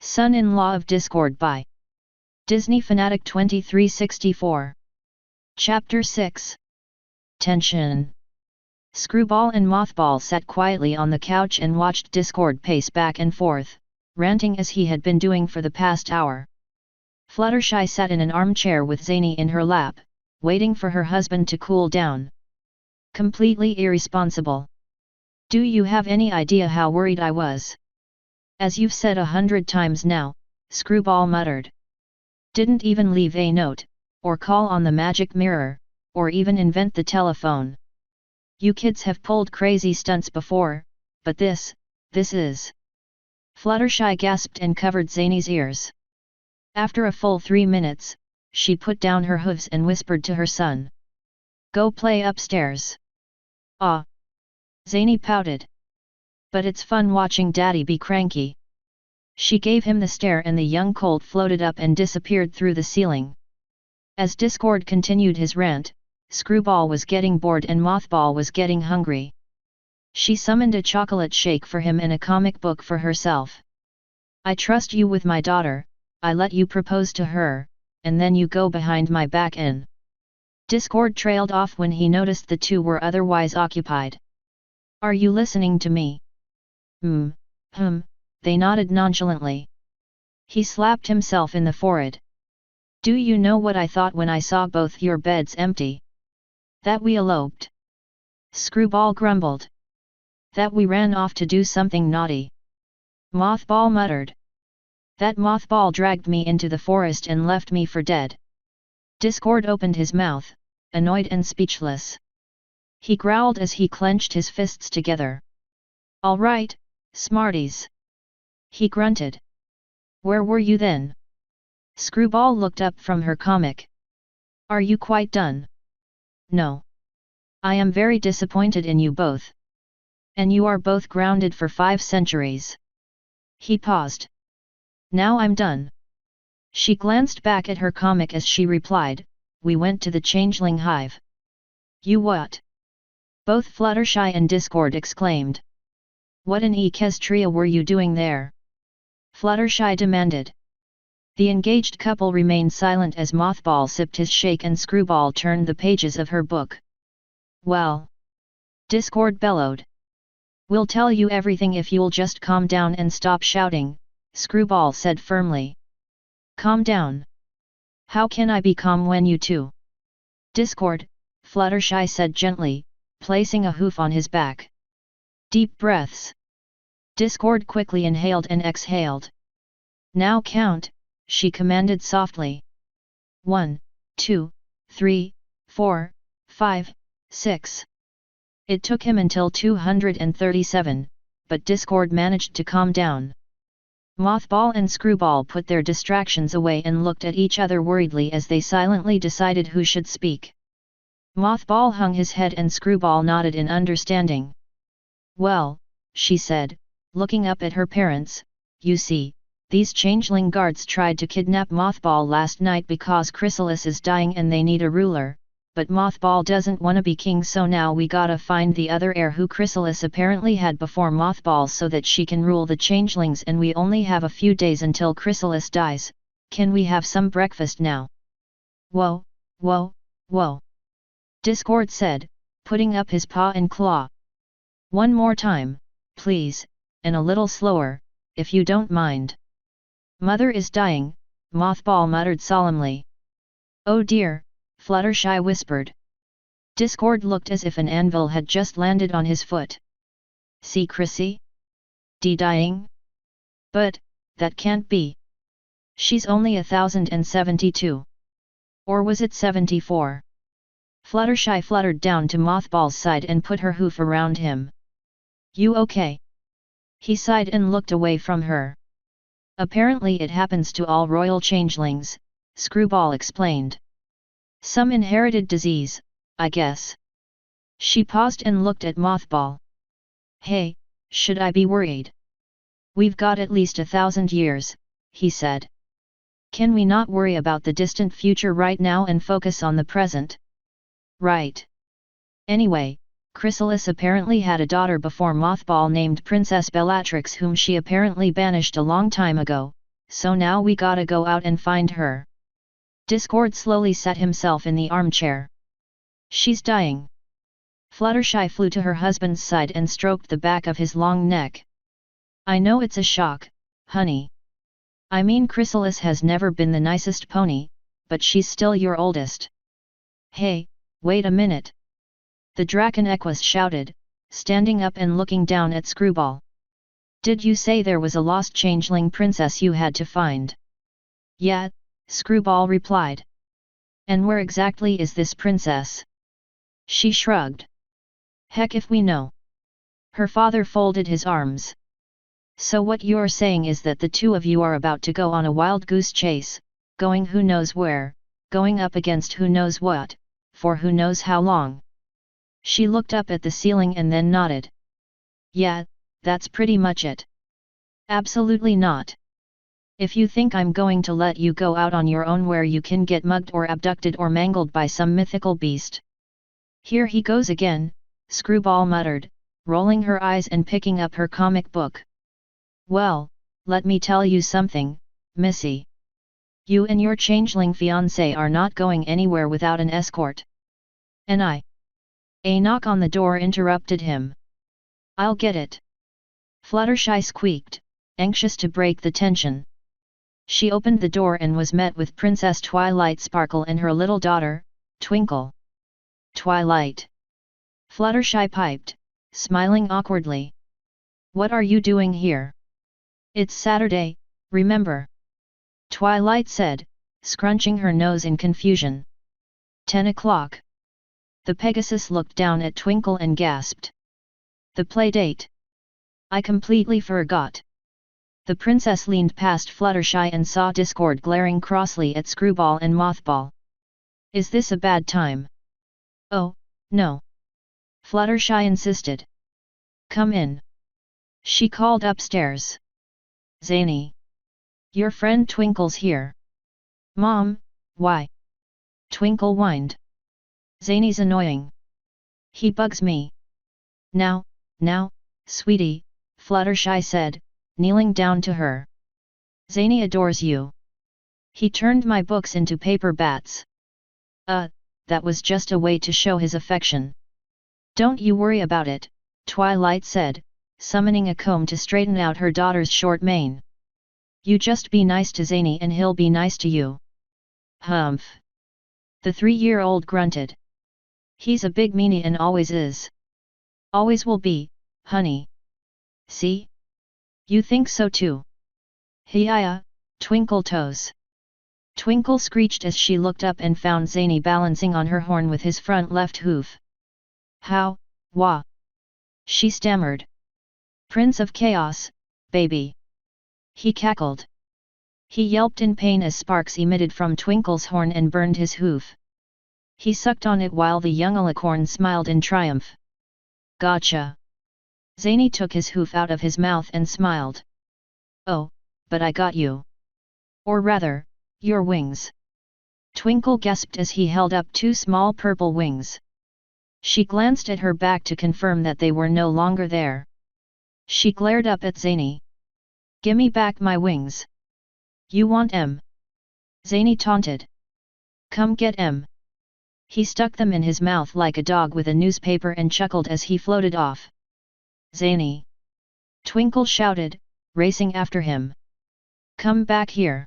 Son-in-Law of Discord by Disney Fanatic 2364. Chapter 6. Tension. Screwball and Mothball sat quietly on the couch and watched Discord pace back and forth, ranting as he had been doing for the past hour. Fluttershy sat in an armchair with Zany in her lap, waiting for her husband to cool down. Completely irresponsible. Do you have any idea how worried I was? As you've said 100 times now, Screwball muttered. Didn't even leave a note, or call on the magic mirror, or even invent the telephone. You kids have pulled crazy stunts before, but this is... Fluttershy gasped and covered Zany's ears. After a full 3 minutes, she put down her hooves and whispered to her son. Go play upstairs. Ah. Zany pouted. But it's fun watching Daddy be cranky. She gave him the stare and the young colt floated up and disappeared through the ceiling. As Discord continued his rant, Screwball was getting bored and Mothball was getting hungry. She summoned a chocolate shake for him and a comic book for herself. I trust you with my daughter, I let you propose to her, and then you go behind my back and... Discord trailed off when he noticed the two were otherwise occupied. Are you listening to me? They nodded nonchalantly. He slapped himself in the forehead. Do you know what I thought when I saw both your beds empty? That we eloped. Screwball grumbled. That we ran off to do something naughty. Mothball muttered. That Mothball dragged me into the forest and left me for dead. Discord opened his mouth, annoyed and speechless. He growled as he clenched his fists together. All right, smarties. He grunted. Where were you then? Screwball looked up from her comic. Are you quite done? No. I am very disappointed in you both. And you are both grounded for 5 centuries. He paused. Now I'm done. She glanced back at her comic as she replied, we went to the Changeling Hive. You what? Both Fluttershy and Discord exclaimed. What in Equestria were you doing there? Fluttershy demanded. The engaged couple remained silent as Mothball sipped his shake and Screwball turned the pages of her book. Well? Discord bellowed. We'll tell you everything if you'll just calm down and stop shouting, Screwball said firmly. Calm down. How can I be calm when you two? Discord, Fluttershy said gently, placing a hoof on his back. Deep breaths. Discord quickly inhaled and exhaled. Now count, she commanded softly. 1, 2, 3, 4, 5, 6. It took him until 237, but Discord managed to calm down. Mothball and Screwball put their distractions away and looked at each other worriedly as they silently decided who should speak. Mothball hung his head and Screwball nodded in understanding. Well, she said, looking up at her parents, you see, these changeling guards tried to kidnap Mothball last night because Chrysalis is dying and they need a ruler, but Mothball doesn't wanna be king, so now we gotta find the other heir who Chrysalis apparently had before Mothball so that she can rule the changelings, and we only have a few days until Chrysalis dies. Can we have some breakfast now? Whoa, whoa, whoa. Discord said, putting up his paw and claw. One more time, please, and a little slower, if you don't mind. Mother is dying, Mothball muttered solemnly. Oh dear, Fluttershy whispered. Discord looked as if an anvil had just landed on his foot. See Chrissy? Dying? But, that can't be. She's only 1072. Or was it 74? Fluttershy fluttered down to Mothball's side and put her hoof around him. You okay? He sighed and looked away from her. Apparently it happens to all royal changelings, Screwball explained. Some inherited disease, I guess. She paused and looked at Mothball. Hey, should I be worried? We've got at least 1,000 years, he said. Can we not worry about the distant future right now and focus on the present? Right. Anyway, Chrysalis apparently had a daughter before Mothball named Princess Bellatrix, whom she apparently banished a long time ago, so now we gotta go out and find her. Discord slowly sat himself in the armchair. She's dying. Fluttershy flew to her husband's side and stroked the back of his long neck. I know it's a shock, honey. I mean Chrysalis has never been the nicest pony, but she's still your oldest. Hey, wait a minute. The Draken Equus shouted, standing up and looking down at Screwball. Did you say there was a lost changeling princess you had to find? Yeah, Screwball replied. And where exactly is this princess? She shrugged. Heck if we know. Her father folded his arms. So what you're saying is that the two of you are about to go on a wild goose chase, going who knows where, going up against who knows what, for who knows how long. She looked up at the ceiling and then nodded. Yeah, that's pretty much it. Absolutely not. If you think I'm going to let you go out on your own where you can get mugged or abducted or mangled by some mythical beast. Here he goes again, Screwball muttered, rolling her eyes and picking up her comic book. Well, let me tell you something, Missy. You and your changeling fiancé are not going anywhere without an escort. And a knock on the door interrupted him. I'll get it. Fluttershy squeaked, anxious to break the tension. She opened the door and was met with Princess Twilight Sparkle and her little daughter, Twinkle. Twilight. Fluttershy piped, smiling awkwardly. What are you doing here? It's Saturday, remember? Twilight said, scrunching her nose in confusion. 10 o'clock. The Pegasus looked down at Twinkle and gasped. The play date. I completely forgot. The princess leaned past Fluttershy and saw Discord glaring crossly at Screwball and Mothball. Is this a bad time? Oh, no. Fluttershy insisted. Come in. She called upstairs. Zany. Your friend Twinkle's here. Mom, why? Twinkle whined. Zany's annoying. He bugs me. Now, sweetie, Fluttershy said, kneeling down to her. Zany adores you. He turned my books into paper bats. That was just a way to show his affection. Don't you worry about it, Twilight said, summoning a comb to straighten out her daughter's short mane. You just be nice to Zany and he'll be nice to you. Humph. The 3-year-old grunted. He's a big meanie and always is. Always will be, honey. See? You think so too. Hiya, Twinkle Toes. Twinkle screeched as she looked up and found Zany balancing on her horn with his front left hoof. How, wah? She stammered. Prince of Chaos, baby. He cackled. He yelped in pain as sparks emitted from Twinkle's horn and burned his hoof. He sucked on it while the young alicorn smiled in triumph. Gotcha. Zany took his hoof out of his mouth and smiled. Oh, but I got you. Or rather, your wings. Twinkle gasped as he held up 2 small purple wings. She glanced at her back to confirm that they were no longer there. She glared up at Zany. Gimme back my wings. You want 'em? Zany taunted. Come get 'em. He stuck them in his mouth like a dog with a newspaper and chuckled as he floated off. Zany! Twinkle shouted, racing after him. Come back here.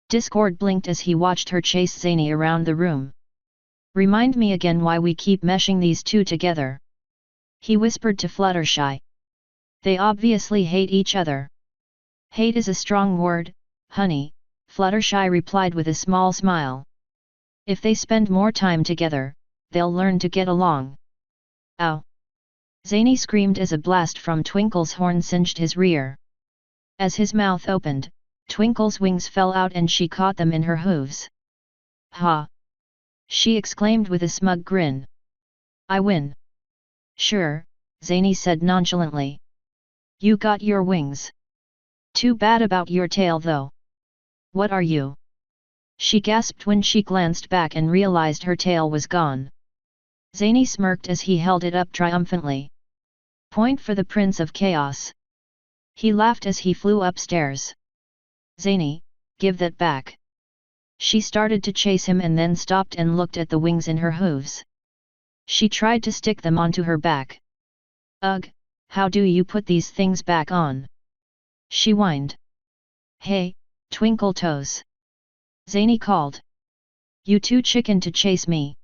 Discord blinked as he watched her chase Zany around the room. Remind me again why we keep meshing these two together. He whispered to Fluttershy. They obviously hate each other. Hate is a strong word, honey, Fluttershy replied with a small smile. If they spend more time together, they'll learn to get along. Ow! Zany screamed as a blast from Twinkle's horn singed his rear. As his mouth opened, Twinkle's wings fell out and she caught them in her hooves. Ha! She exclaimed with a smug grin. I win. Sure, Zany said nonchalantly. You got your wings. Too bad about your tail though. What are you? She gasped when she glanced back and realized her tail was gone. Zany smirked as he held it up triumphantly. Point for the Prince of Chaos. He laughed as he flew upstairs. Zany, give that back. She started to chase him and then stopped and looked at the wings in her hooves. She tried to stick them onto her back. Ugh, how do you put these things back on? She whined. Hey, Twinkle Toes. Zany called. You too chicken to chase me.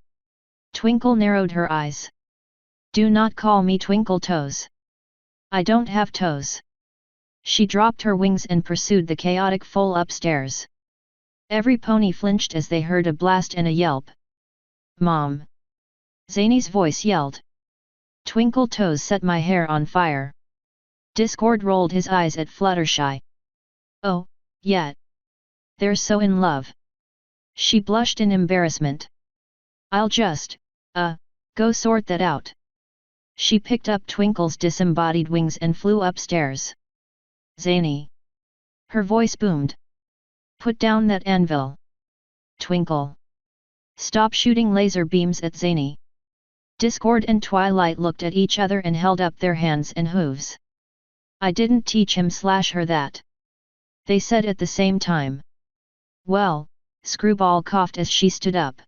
Twinkle narrowed her eyes. Do not call me Twinkle Toes. I don't have toes. She dropped her wings and pursued the chaotic foal upstairs. Every pony flinched as they heard a blast and a yelp. Mom! Zany's voice yelled. Twinkle Toes set my hair on fire. Discord rolled his eyes at Fluttershy. Oh, yeah. They're so in love. She blushed in embarrassment. I'll just, go sort that out. She picked up Twinkle's disembodied wings and flew upstairs. Zany! Her voice boomed. Put down that anvil. Twinkle! Stop shooting laser beams at Zany. Discord and Twilight looked at each other and held up their hands and hooves. I didn't teach him/her that. They said at the same time. Well, Screwball coughed as she stood up.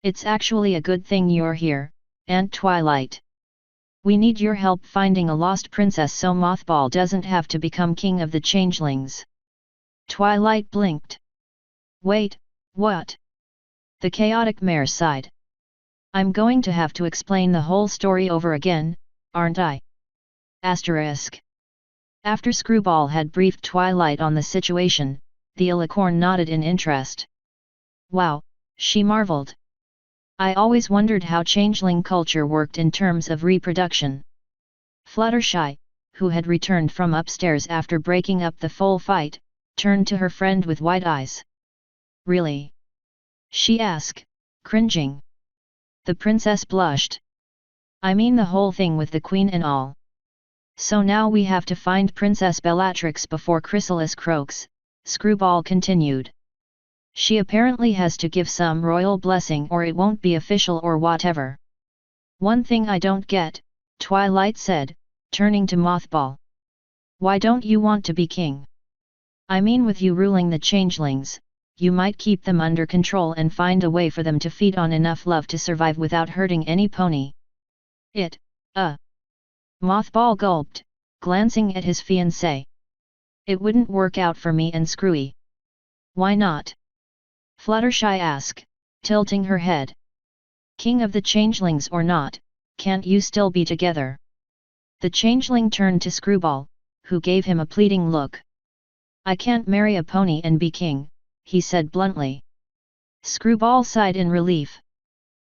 It's actually a good thing you're here, Aunt Twilight. We need your help finding a lost princess so Mothball doesn't have to become king of the changelings. Twilight blinked. Wait, what? The chaotic mare sighed. I'm going to have to explain the whole story over again, aren't I? Asterisk. After Screwball had briefed Twilight on the situation, the Alicorn nodded in interest. Wow, she marveled. I always wondered how changeling culture worked in terms of reproduction. Fluttershy, who had returned from upstairs after breaking up the foal fight, turned to her friend with wide eyes. Really? She asked, cringing. The princess blushed. I mean the whole thing with the queen and all. So now we have to find Princess Bellatrix before Chrysalis croaks, Screwball continued. She apparently has to give some royal blessing or it won't be official or whatever. One thing I don't get, Twilight said, turning to Mothball. Why don't you want to be king? I mean with you ruling the changelings, you might keep them under control and find a way for them to feed on enough love to survive without hurting any pony. Mothball gulped, glancing at his fiancé. It wouldn't work out for me and Screwy. Why not? Fluttershy asked, tilting her head. King of the changelings or not, can't you still be together? The changeling turned to Screwball, who gave him a pleading look. I can't marry a pony and be king, he said bluntly. Screwball sighed in relief.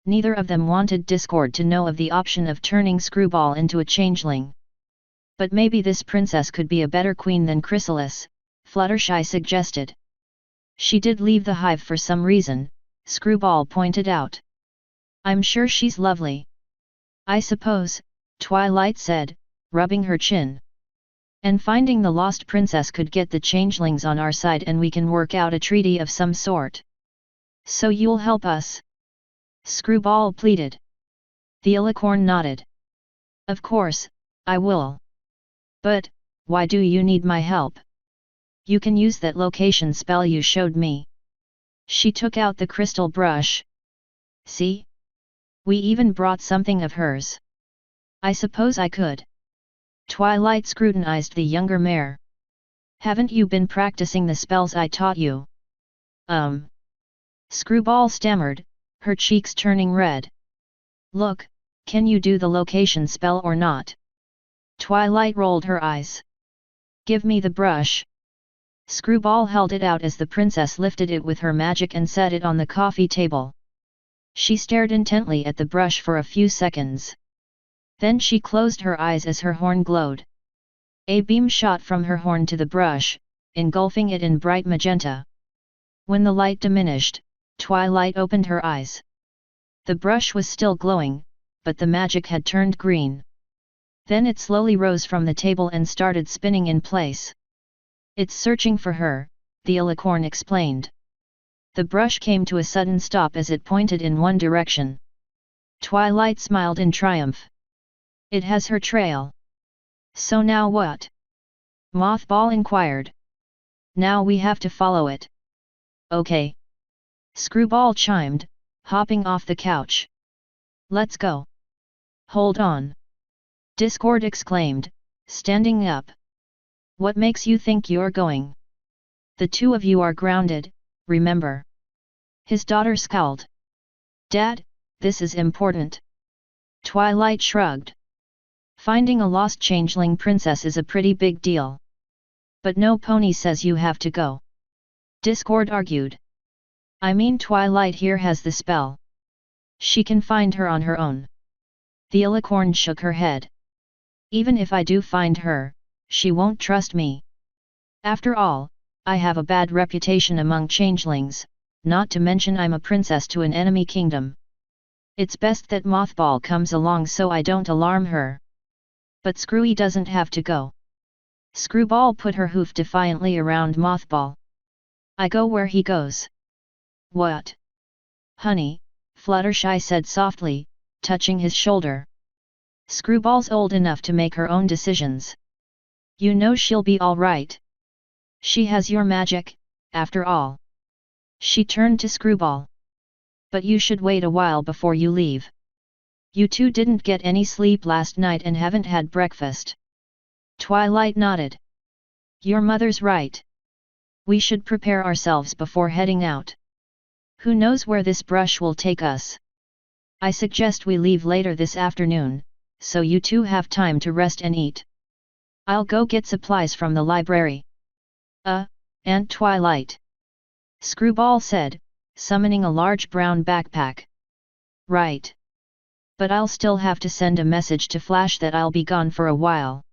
Neither of them wanted Discord to know of the option of turning Screwball into a changeling. But maybe this princess could be a better queen than Chrysalis, Fluttershy suggested. She did leave the hive for some reason, Screwball pointed out. I'm sure she's lovely. I suppose, Twilight said, rubbing her chin. And finding the lost princess could get the changelings on our side and we can work out a treaty of some sort. So you'll help us? Screwball pleaded. The Alicorn nodded. Of course, I will. But, why do you need my help? You can use that location spell you showed me. She took out the crystal brush. See? We even brought something of hers. I suppose I could. Twilight scrutinized the younger mare. Haven't you been practicing the spells I taught you? Screwball stammered, her cheeks turning red. Look, can you do the location spell or not? Twilight rolled her eyes. Give me the brush. Screwball held it out as the princess lifted it with her magic and set it on the coffee table. She stared intently at the brush for a few seconds. Then she closed her eyes as her horn glowed. A beam shot from her horn to the brush, engulfing it in bright magenta. When the light diminished, Twilight opened her eyes. The brush was still glowing, but the magic had turned green. Then it slowly rose from the table and started spinning in place. It's searching for her, the Alicorn explained. The brush came to a sudden stop as it pointed in one direction. Twilight smiled in triumph. It has her trail. So now what? Mothball inquired. Now we have to follow it. Okay. Screwball chimed, hopping off the couch. Let's go. Hold on. Discord exclaimed, standing up. What makes you think you're going? The two of you are grounded, remember. His daughter scowled. Dad, this is important. Twilight shrugged. Finding a lost changeling princess is a pretty big deal. But no pony says you have to go. Discord argued. I mean Twilight here has the spell. She can find her on her own. The Alicorn shook her head. Even if I do find her, she won't trust me. After all, I have a bad reputation among changelings, not to mention I'm a princess to an enemy kingdom. It's best that Mothball comes along so I don't alarm her. But Screwy doesn't have to go. Screwball put her hoof defiantly around Mothball. I go where he goes. What? Honey, Fluttershy said softly, touching his shoulder. Screwball's old enough to make her own decisions. You know she'll be all right. She has your magic, after all. She turned to Screwball. But you should wait a while before you leave. You two didn't get any sleep last night and haven't had breakfast. Twilight nodded. Your mother's right. We should prepare ourselves before heading out. Who knows where this brush will take us? I suggest we leave later this afternoon, so you two have time to rest and eat. I'll go get supplies from the library. Aunt Twilight. Screwball said, summoning a large brown backpack. Right. But I'll still have to send a message to Flash that I'll be gone for a while.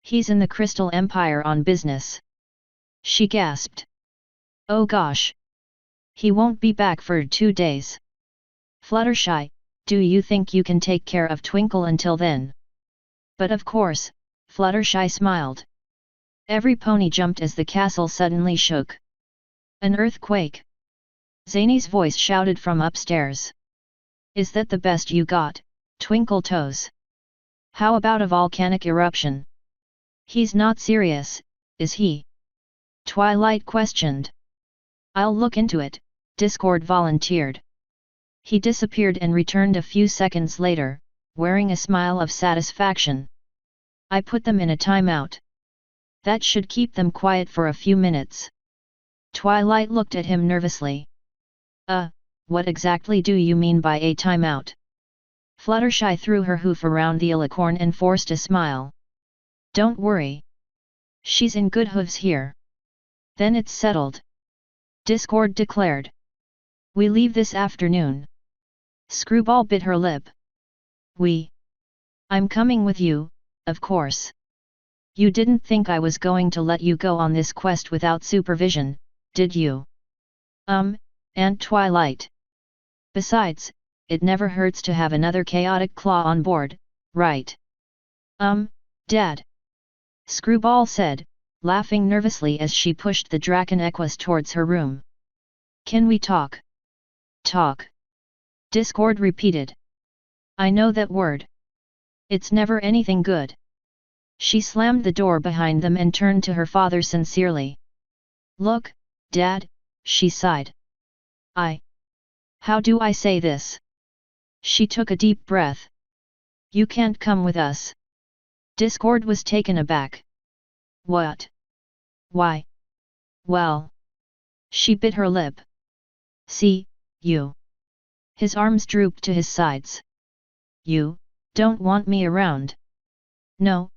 He's in the Crystal Empire on business. She gasped. Oh gosh. He won't be back for 2 days. Fluttershy, do you think you can take care of Twinkle until then? But of course, Fluttershy smiled. Every pony jumped as the castle suddenly shook. An earthquake. Zany's voice shouted from upstairs. Is that the best you got, Twinkle Toes? How about a volcanic eruption? He's not serious, is he? Twilight questioned. I'll look into it, Discord volunteered. He disappeared and returned a few seconds later, wearing a smile of satisfaction. I put them in a timeout. That should keep them quiet for a few minutes. Twilight looked at him nervously. What exactly do you mean by a timeout? Fluttershy threw her hoof around the Alicorn and forced a smile. Don't worry. She's in good hooves here. Then it's settled. Discord declared. We leave this afternoon. Screwball bit her lip. I'm coming with you, of course. You didn't think I was going to let you go on this quest without supervision, did you? Aunt Twilight. Besides, it never hurts to have another chaotic claw on board, right? Dad. Screwball said, laughing nervously as she pushed the Draken Equus towards her room. Can we talk? Talk. Discord repeated. I know that word. It's never anything good. She slammed the door behind them and turned to her father sincerely. Look, Dad, she sighed. How do I say this? She took a deep breath. You can't come with us. Discord was taken aback. What? Why? Well. She bit her lip. See, you. His arms drooped to his sides. You don't want me around. No.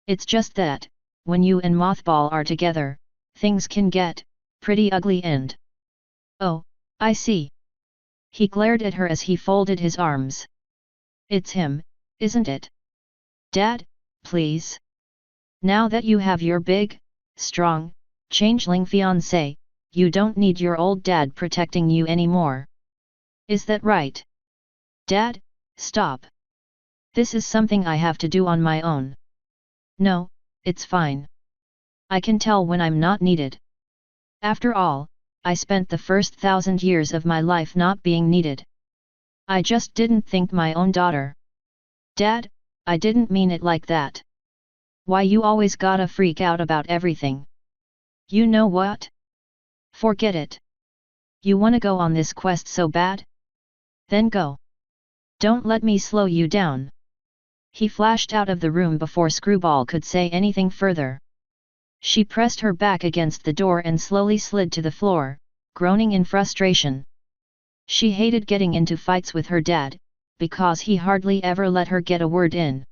It's just that, when you and Mothball are together, things can get pretty ugly and... Oh, I see. He glared at her as he folded his arms. It's him, isn't it? Dad, please. Now that you have your big, strong, changeling fiancé, you don't need your old dad protecting you anymore. Is that right? Dad, stop. This is something I have to do on my own. No, it's fine. I can tell when I'm not needed. After all, I spent the first 1,000 years of my life not being needed. I just didn't think my own daughter. Dad, I didn't mean it like that. Why you always gotta freak out about everything? You know what? Forget it. You wanna go on this quest so bad? Then go. Don't let me slow you down. He flashed out of the room before Screwball could say anything further. She pressed her back against the door and slowly slid to the floor, groaning in frustration. She hated getting into fights with her dad, because he hardly ever let her get a word in.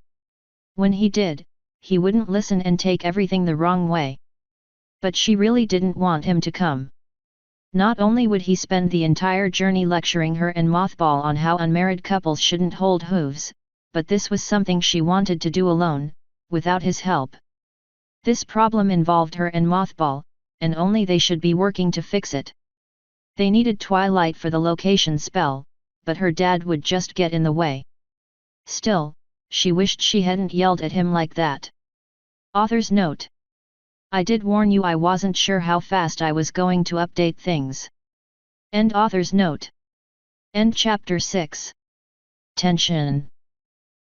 When he did, he wouldn't listen and take everything the wrong way. But she really didn't want him to come. Not only would he spend the entire journey lecturing her and Mothball on how unmarried couples shouldn't hold hooves, but this was something she wanted to do alone, without his help. This problem involved her and Mothball, and only they should be working to fix it. They needed Twilight for the location spell, but her dad would just get in the way. Still, she wished she hadn't yelled at him like that. Author's note: I did warn you I wasn't sure how fast I was going to update things. End author's note. End chapter 6. Tension.